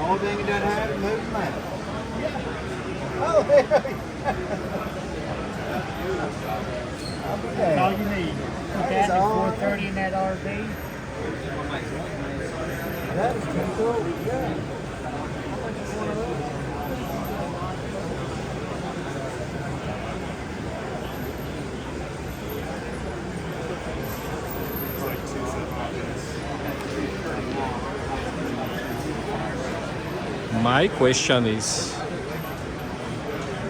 Only thing it doesn't have is move the mouth. Oh, hey. That's all you need. Put that in 430 in that RV. That is pretty cool. Yeah. How much is one of those? My question is,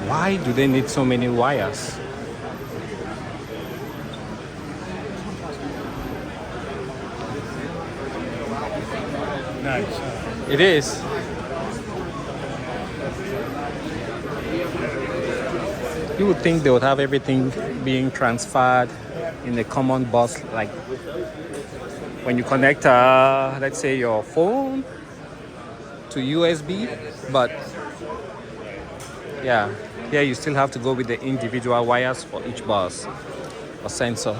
why do they need so many wires? Nice. It is. You would think they would have everything being transferred in a common bus, like when you connect, let's say, your phone to USB, but yeah, here you still have to go with the individual wires for each bus or sensor.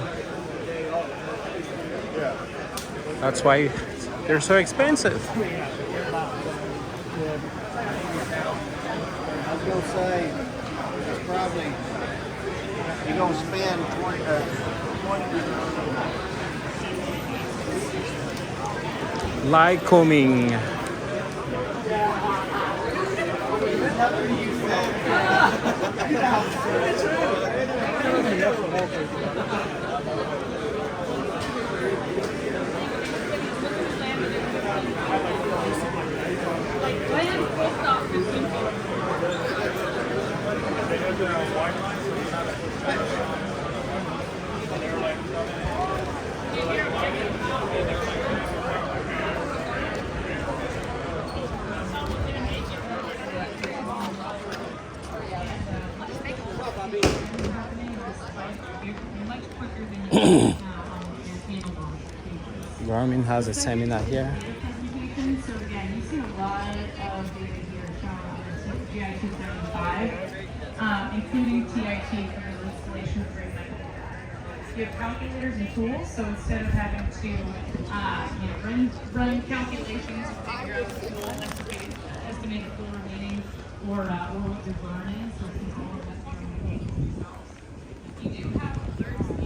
That's why they're so expensive. I was going to say, it's probably, you're going to spend 20. Lycoming. Garmin has a seminar here. So again, you see a lot of data here showing GI-275, including TIT for the installation of brake cycle data. So you have calculators and tools, so instead of having to run calculations to figure out the fuel, estimate the fuel remaining, or what your burn is, so it's all of that during the engines themselves. You do have alerts and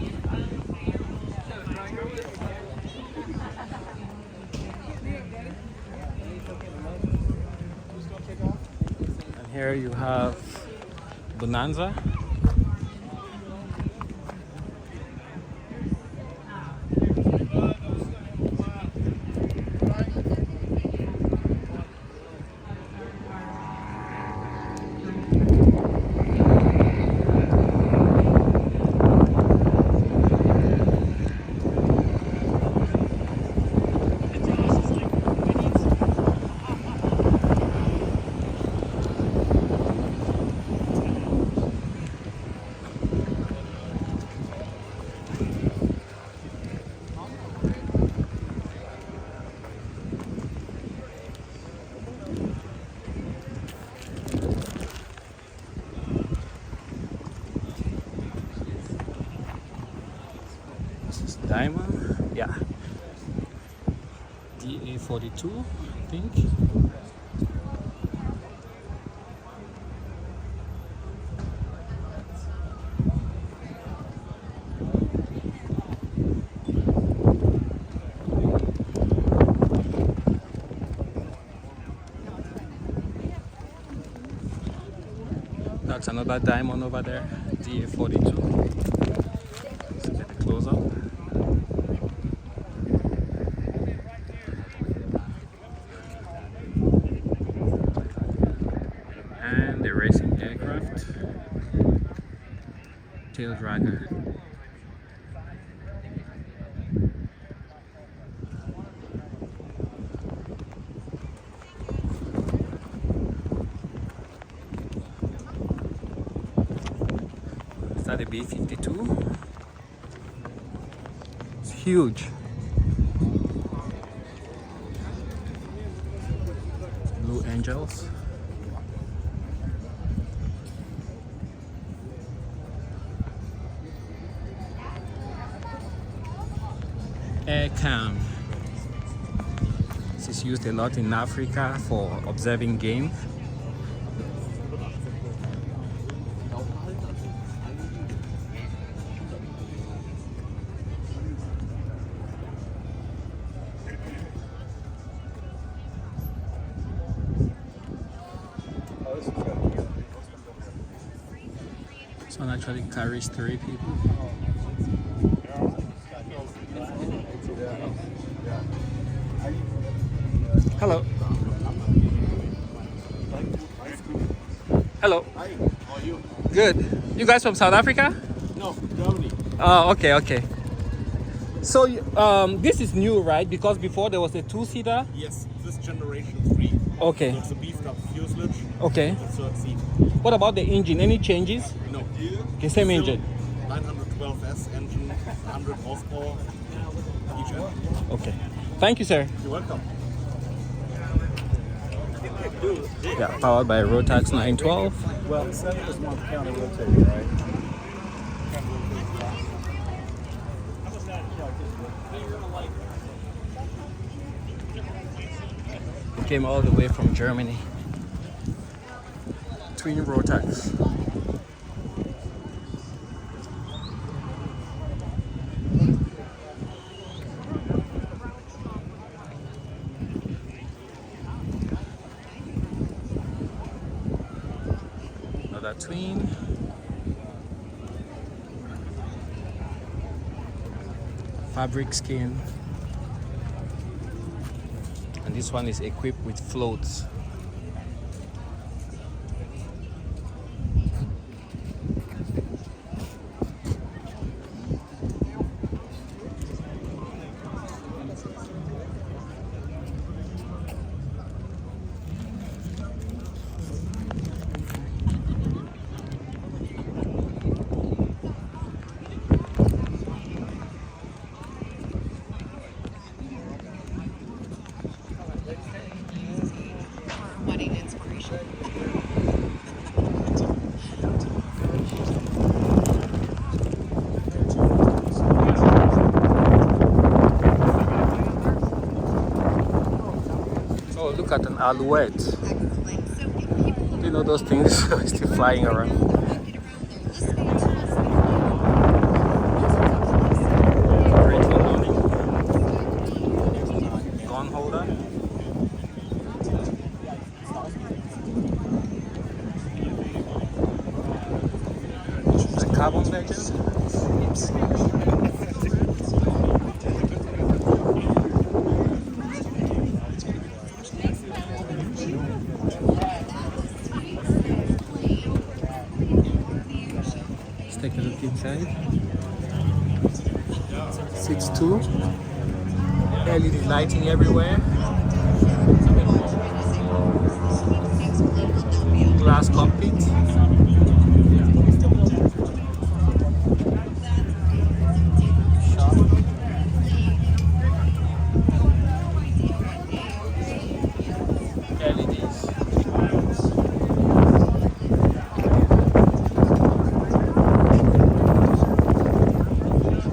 And here you have Bonanza. Diamond, yeah, DA42, I think. That's another diamond over there, DA42. Let's get a close up. And the racing aircraft, tail dragger. Is that a B-52? It's huge. Angels. Air cam. This is used a lot in Africa for observing game. This one actually carries 3 people. Hello. Hello. Hi, how are you? Good. You guys from South Africa? No, Germany. Oh, okay, okay. So this is new, right? Because before there was a 2-seater. Yes, this generation 3. Okay. So it's a beefed up fuselage. Okay. The third seat. What about the engine? Any changes? No. Okay, same Still engine. 912S engine, 100 horsepower each engine. Okay. Thank you, sir. You're welcome. Yeah, powered by Rotax 912. Well, 7 is month counter rotating, right? It came all the way from Germany. Twin Rotax. Another twin. Fabric skin. And this one is equipped with floats. Wedding inspiration. Oh, look at an alouette. Excellent. So if people You know those things are still flying around. walking around, they're listening to us. Radio loading. Gun holder. The carbon legend. Let's take a look inside. Seats 2. LED lighting everywhere. Glass cockpit. LEDs.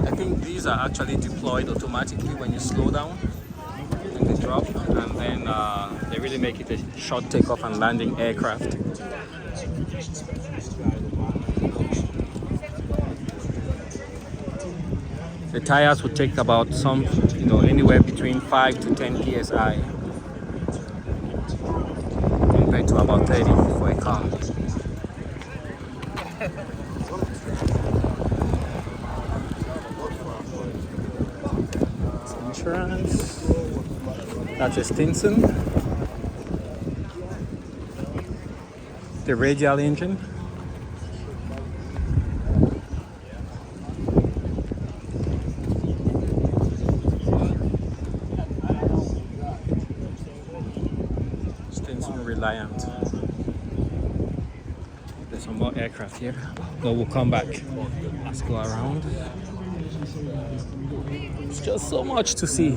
I think these are actually deployed automatically when you slow down and they drop, and then they really make it a short takeoff and landing aircraft. The tires would take about anywhere between 5 to 10 psi compared to about 30 for a car. Insurance. That's a Stinson. The radial engine. Stinson Reliant. There's some more aircraft here, but we'll come back. Let's go around. It's just so much to see.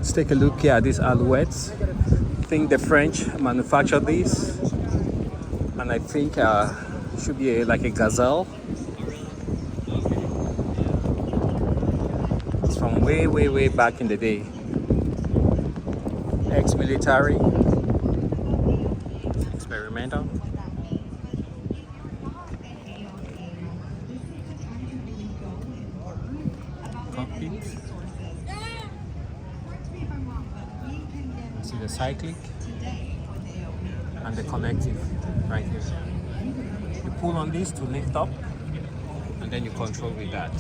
Let's take a look here at these alouettes. I think the French manufactured these, and I think should be like a gazelle. It's from way back in the day. Ex-military, experimental. Cockpit. See the cyclic and the connective right here. You pull on this to lift up, and then you control with that.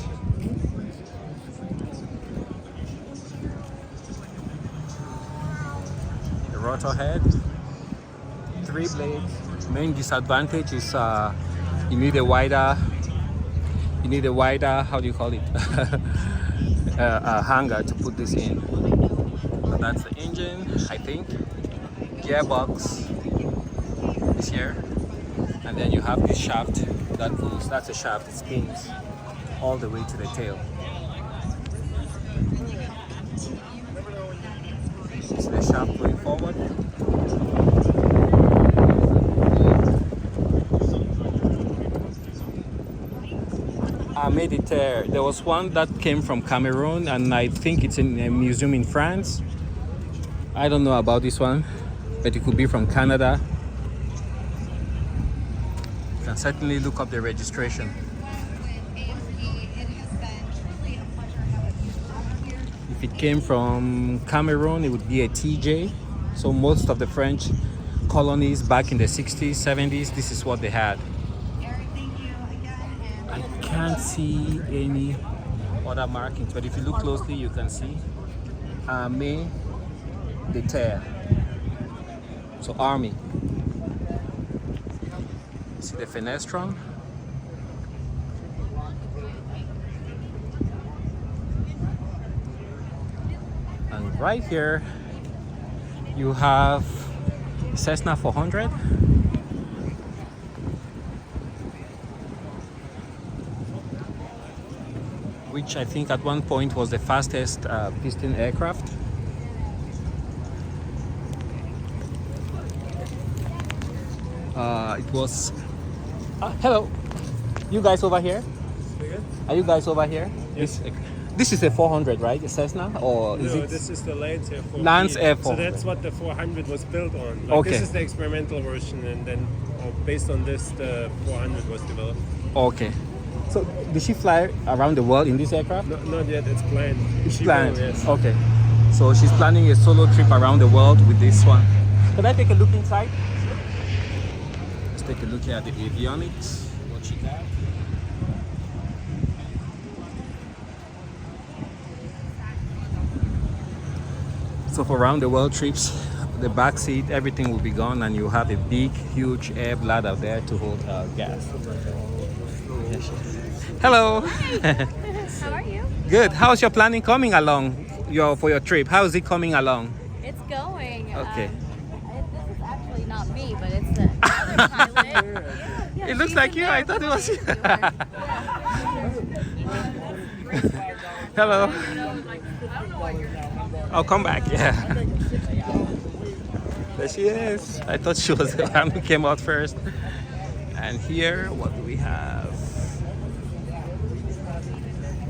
The rotor head, 3 blades. Main disadvantage is you need a wider, how do you call it? A hangar to put this in. But that's the engine, I think. Gearbox is here, and then you have this shaft that pulls. That's a shaft. It spins all the way to the tail. See the shaft going forward. I made it. There was one that came from Cameroon, and I think it's in a museum in France. I don't know about this one, but it could be from Canada. You can certainly look up the registration. If it came from Cameroon, it would be a TJ. So most of the French colonies back in the 60s, 70s, this is what they had. I can't see any other markings, but if you look closely, you can see Armée de Terre. So army. See the fenestron. And right here you have Cessna 400. Which I think at one point was the fastest piston aircraft. It was. Hello, you guys over here? Are you guys over here? Yes. This is a 400, right? A Cessna, or is No, it? this is the Lance Air 400. Lance Air 400. So that's what the 400 was built on. Like, Okay. This is the experimental version, and then based on this, the 400 was developed. Okay. So did she fly around the world in this aircraft? No, not yet. It's planned. It's She planned. will, yes. Okay. So she's planning a solo trip around the world with this one. Can I take a look inside? Let's take a look here at the avionics. What she got. So for round the world trips, the back seat, everything will be gone, and you have a big, huge air bladder there to hold gas. Hello. How are you? Good. How's your planning coming along? For your trip? How is it coming along? It's going. Okay. This is actually not me, but it's the other pilot. Yeah, It looks she's like in you. there I thought it was you. Yeah. Hello. I'll come back. Yeah. There she is. I thought she was the one who came out first. And here, what do we have?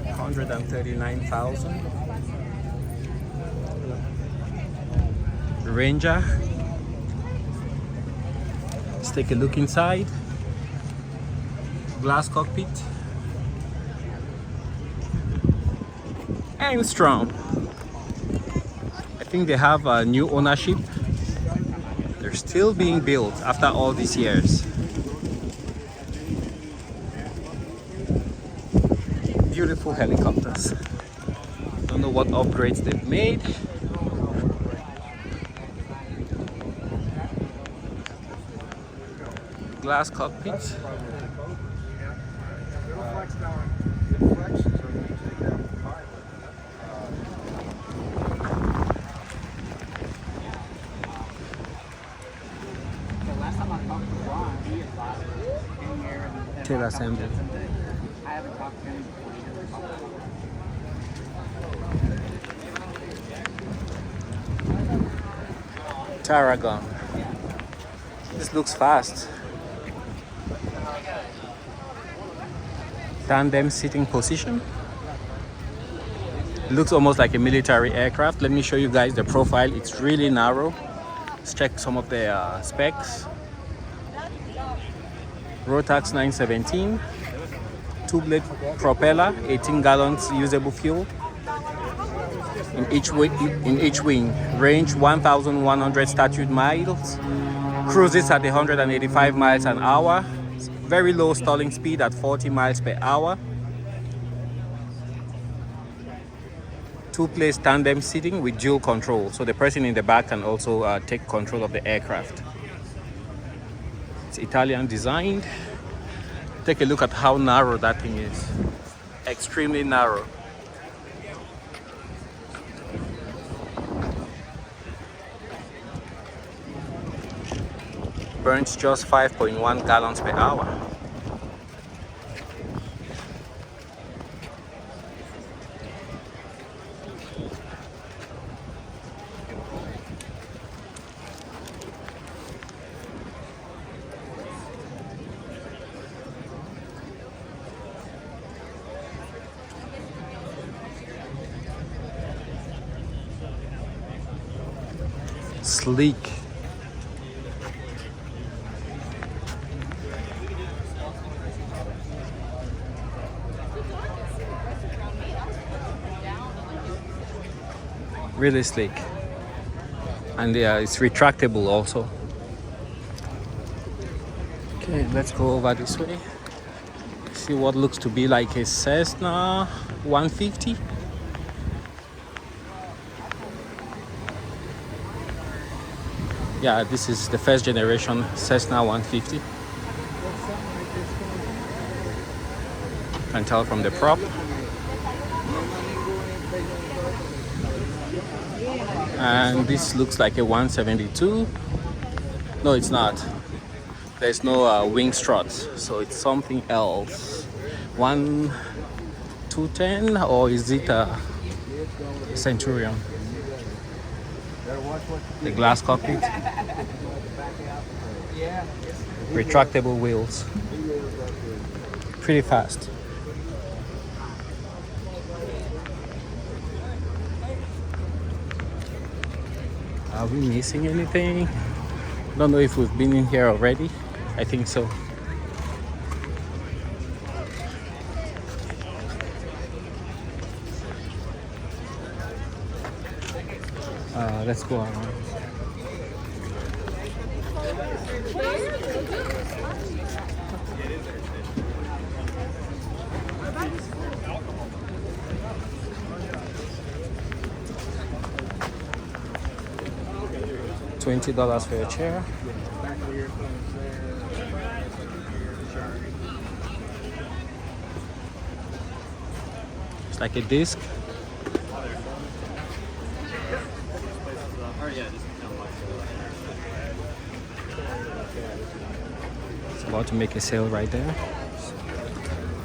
139,000. Ranger. Let's take a look inside. Glass cockpit. Armstrong. I think they have a new ownership. They're still being built after all these years. Beautiful helicopters. Don't know what upgrades they've made. Glass cockpit. Tail assembly. Tarragon. This looks fast. Tandem seating position. It looks almost like a military aircraft. Let me show you guys the profile. It's really narrow. Let's check some of the specs. Rotax 917, two-blade propeller, 18 gallons usable fuel in each wing. Range 1,100 statute miles. Cruises at 185 miles an hour. Very low stalling speed at 40 miles per hour. Two-place tandem seating with dual control, so the person in the back can also take control of the aircraft. It's Italian designed. Take a look at how narrow that thing is. Extremely narrow. Burns just 5.1 gallons per hour. Sleek. Really sleek. And it's retractable also. Okay, let's go over this way. See what looks to be like a Cessna 150. Yeah, this is the first generation Cessna 150. You can tell from the prop. And this looks like a 172. No, it's not. There's no wing struts, so it's something else. 210, or is it a Centurion? The glass cockpit. Retractable wheels. Pretty fast. Are we missing anything? Don't know if we've been in here already. I think so. Let's go around. $20 for a chair. It's like a disc. It's about to make a sale right there.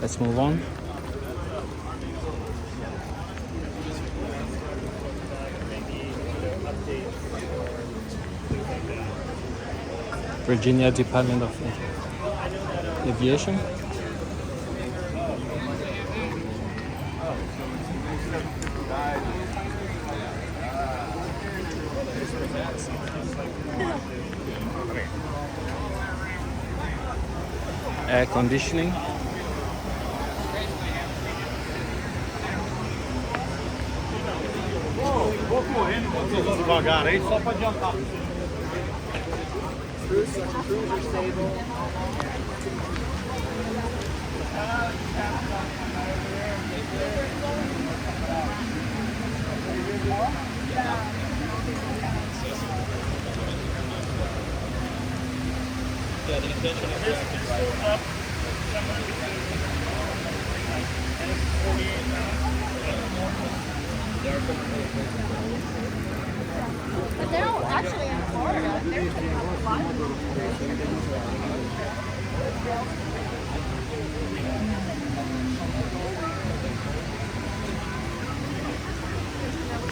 Let's move on. Virginia Department of Aviation. Air conditioning. Cruiser stable. But they're all actually in Florida. They're putting up a lot of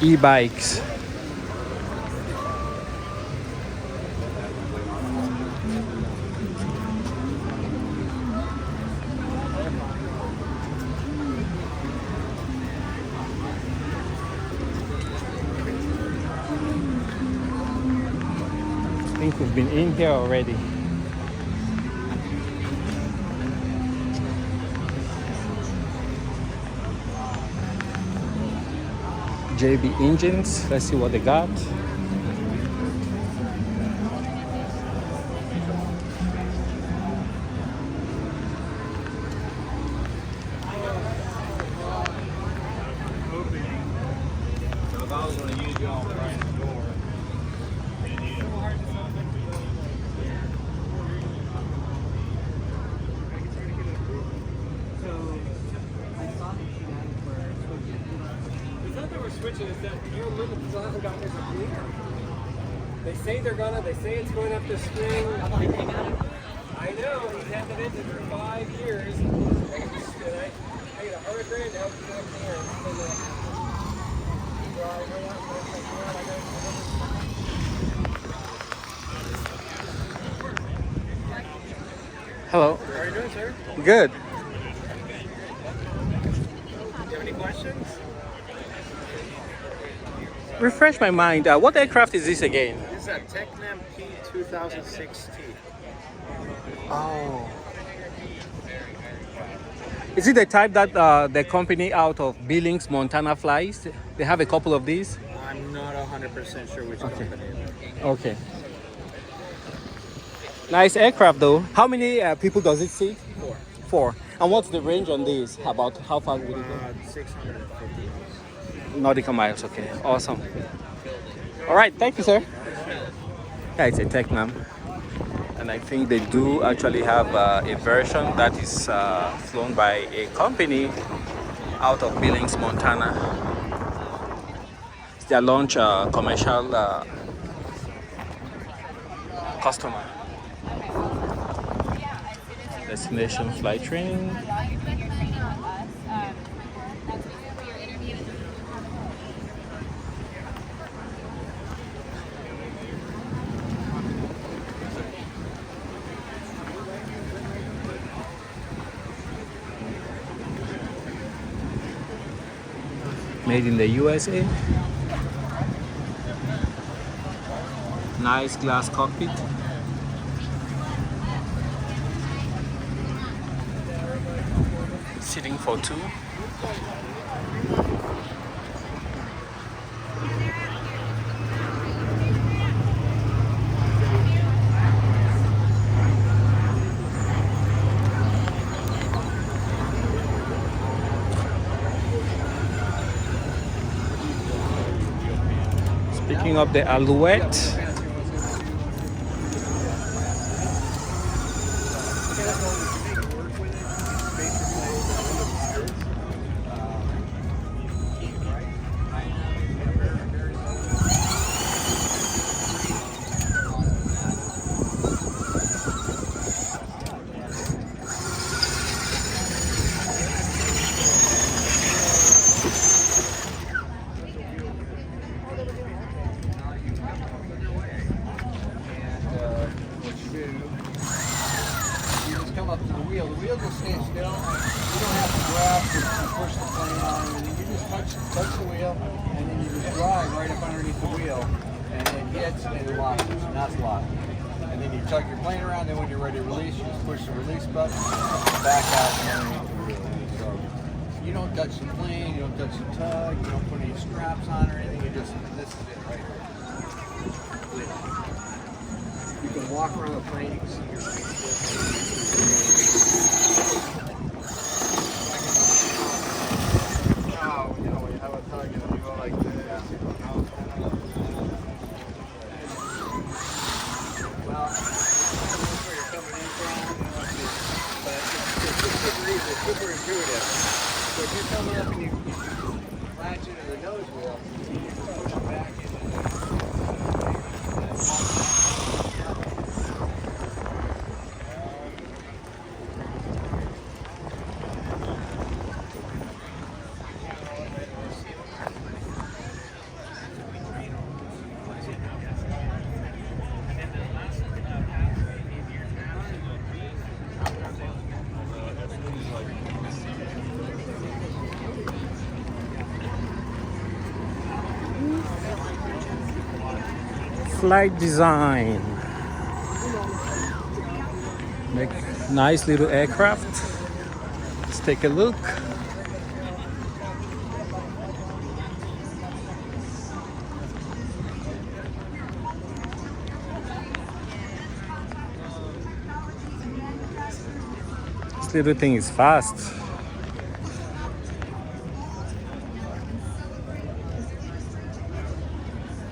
E-bikes. think we've been in here already. JB engines. Let's see what they got. They say they're gonna, they say it's going up this spring. I know, he's had that engine for 5 years. And I get $100,000 to help you up there. Hello. How are you doing, sir? Good. Do you have any questions? Refresh my mind. What aircraft is this again? This is a Tecnam P2016. Oh. Is it the type that the company out of Billings, Montana flies? They have a couple of these? I'm not 100% sure which company. Okay. Nice aircraft though. How many people does it seat? 4. 4. And what's the range on these? About how far would it go? 650. Nautical miles, okay. Awesome. All right, thank you, sir. Yeah, it's a Tecnam. And I think they do actually have a version that is flown by a company out of Billings, Montana. It's their launch commercial customer. Destination flight training. Made in the USA. Nice glass cockpit. Sitting for 2. Speaking of the Alouette, Up to the wheel. The wheel will stay still. You don't have to grab to push the plane on or anything. You just touch the wheel and then you just drive right up underneath the wheel and it hits and it locks. And that's locked. And then you tug your plane around, then when you're ready to release, you just push the release button, back out and underneath the wheel. So you don't touch the plane, you don't touch the tug, you don't put any straps on or anything. You just, this is it right here. You can walk around the plane, you can see your feet. Super intuitive. So if you come up and you latch into the nose wheel, you can push it back in. flight design. Make nice little aircraft. Let's take a look. This little thing is fast.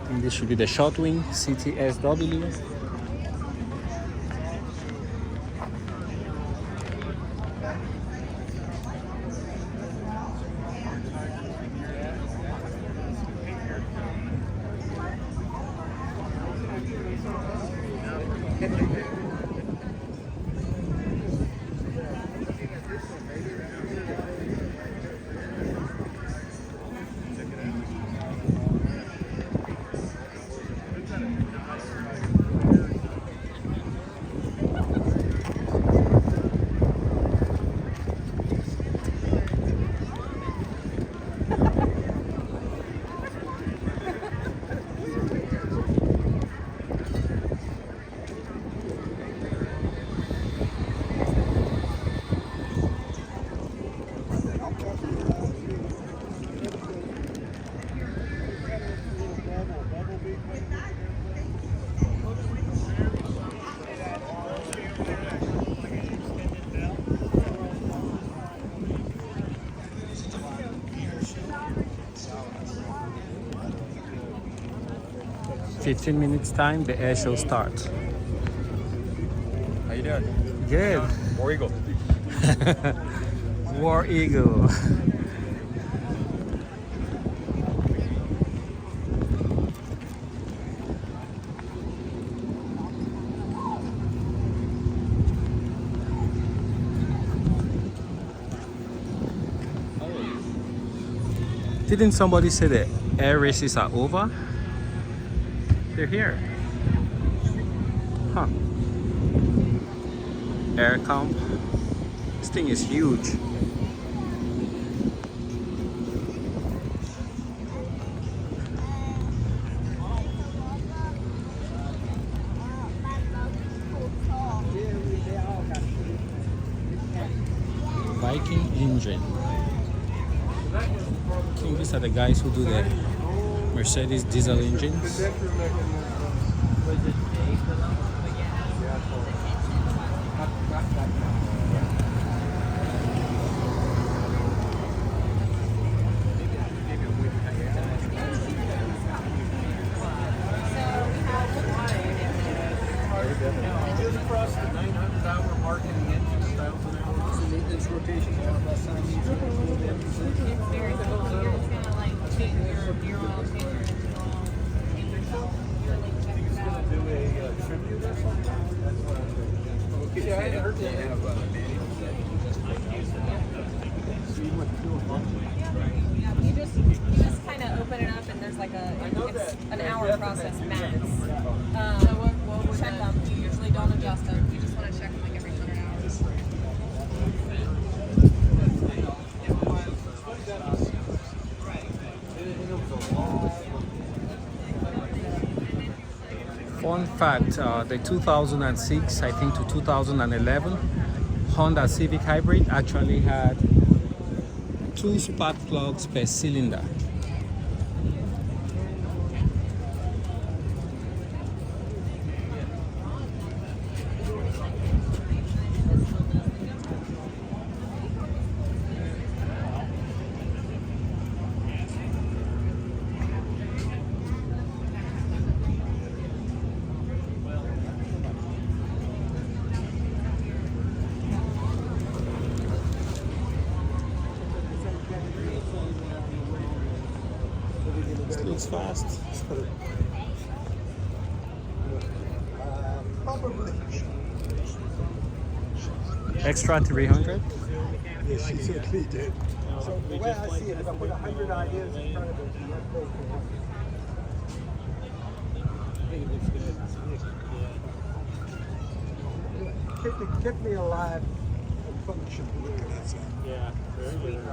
And this should be the short wing CTSW. In 15 minutes time, the air show starts. How you doing? Good. War Eagle. War Eagle. Didn't somebody say the air races are over? They're here. Huh. Air camp. This thing is huge. Viking engine. I think these are the guys who do the Mercedes diesel engines. Just across the 900-hour mark in the engine styles and hours. So maintenance rotation, less time needs to go through the engine. It's very simple. You're just gonna like change your gear oil, change your engine oil. Think it's gonna do a tribute or something? That's what I'm thinking. Okay, I hadn't heard they have manuals that you can just like use them. So you went through a month. You just kind of open it up and there's like it's an hour process max. Check them. You usually don't adjust them. You just want to check them like every 100 hours. Fun fact, the 2006, I think to 2011 Honda Civic Hybrid actually had 2 spark plugs per cylinder. This looks fast. Extra 300? Yes, she certainly did. So the way I see it, if I put 100 ideas in front of it, kept me alive and functioning. That's it. Yeah, very good.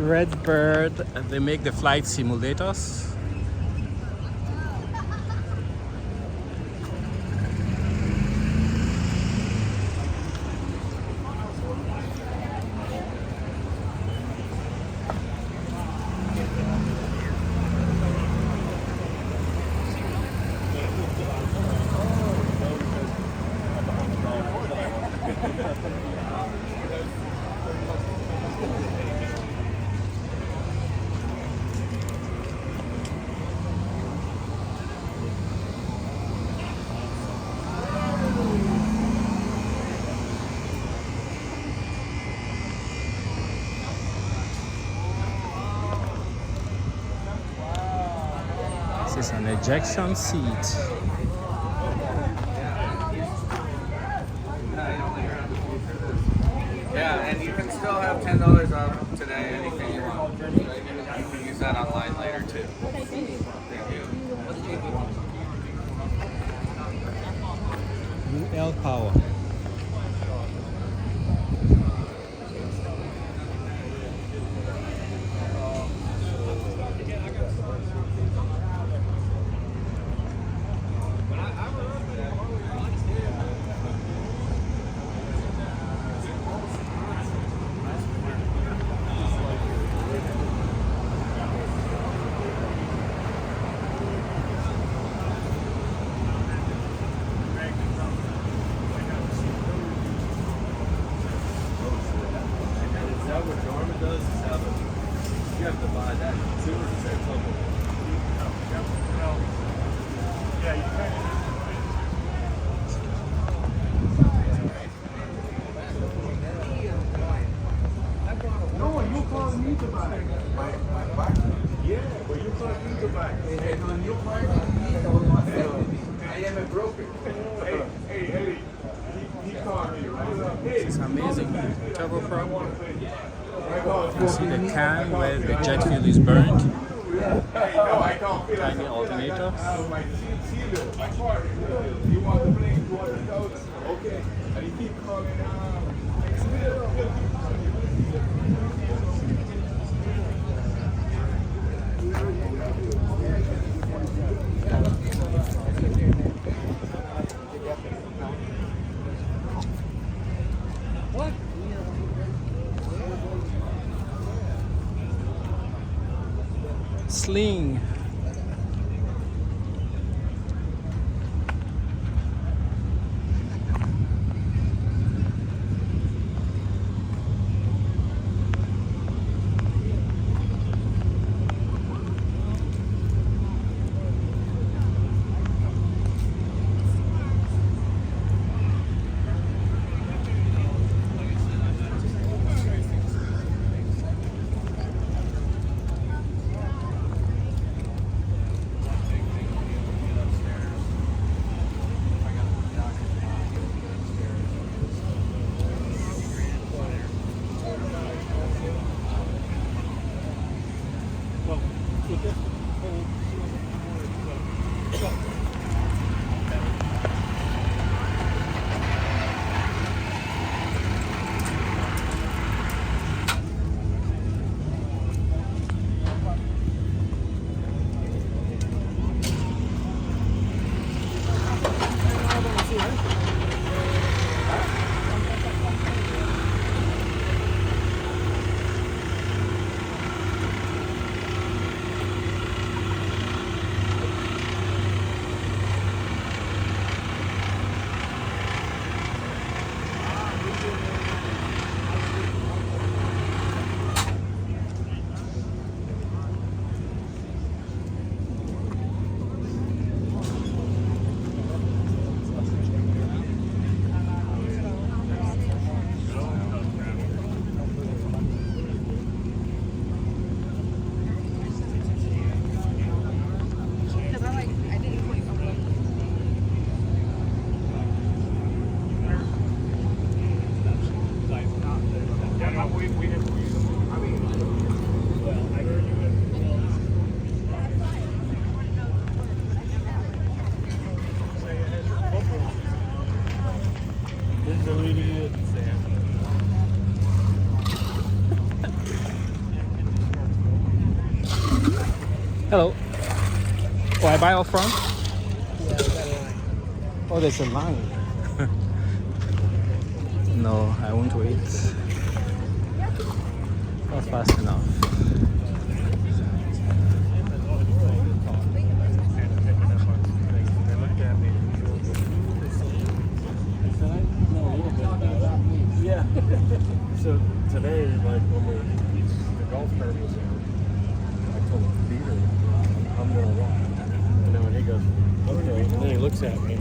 Redbird, they make the flight simulators. This is an ejection seat. Yeah, and you can still have $10 off today, anything you want. You can use that online later too. Thank you. UL Power. It's amazing turboprop. You see the can where the jet fuel is burned. Tiny alternator. Sling. Hello. Oh, I buy up front? Yeah, we got a line. Oh, there's a line. No, I won't wait. Not fast enough. Yeah. So today, like when the golf cart was there, I told Peter, I'm gonna walk. And then he goes, okay. And then he looks at me.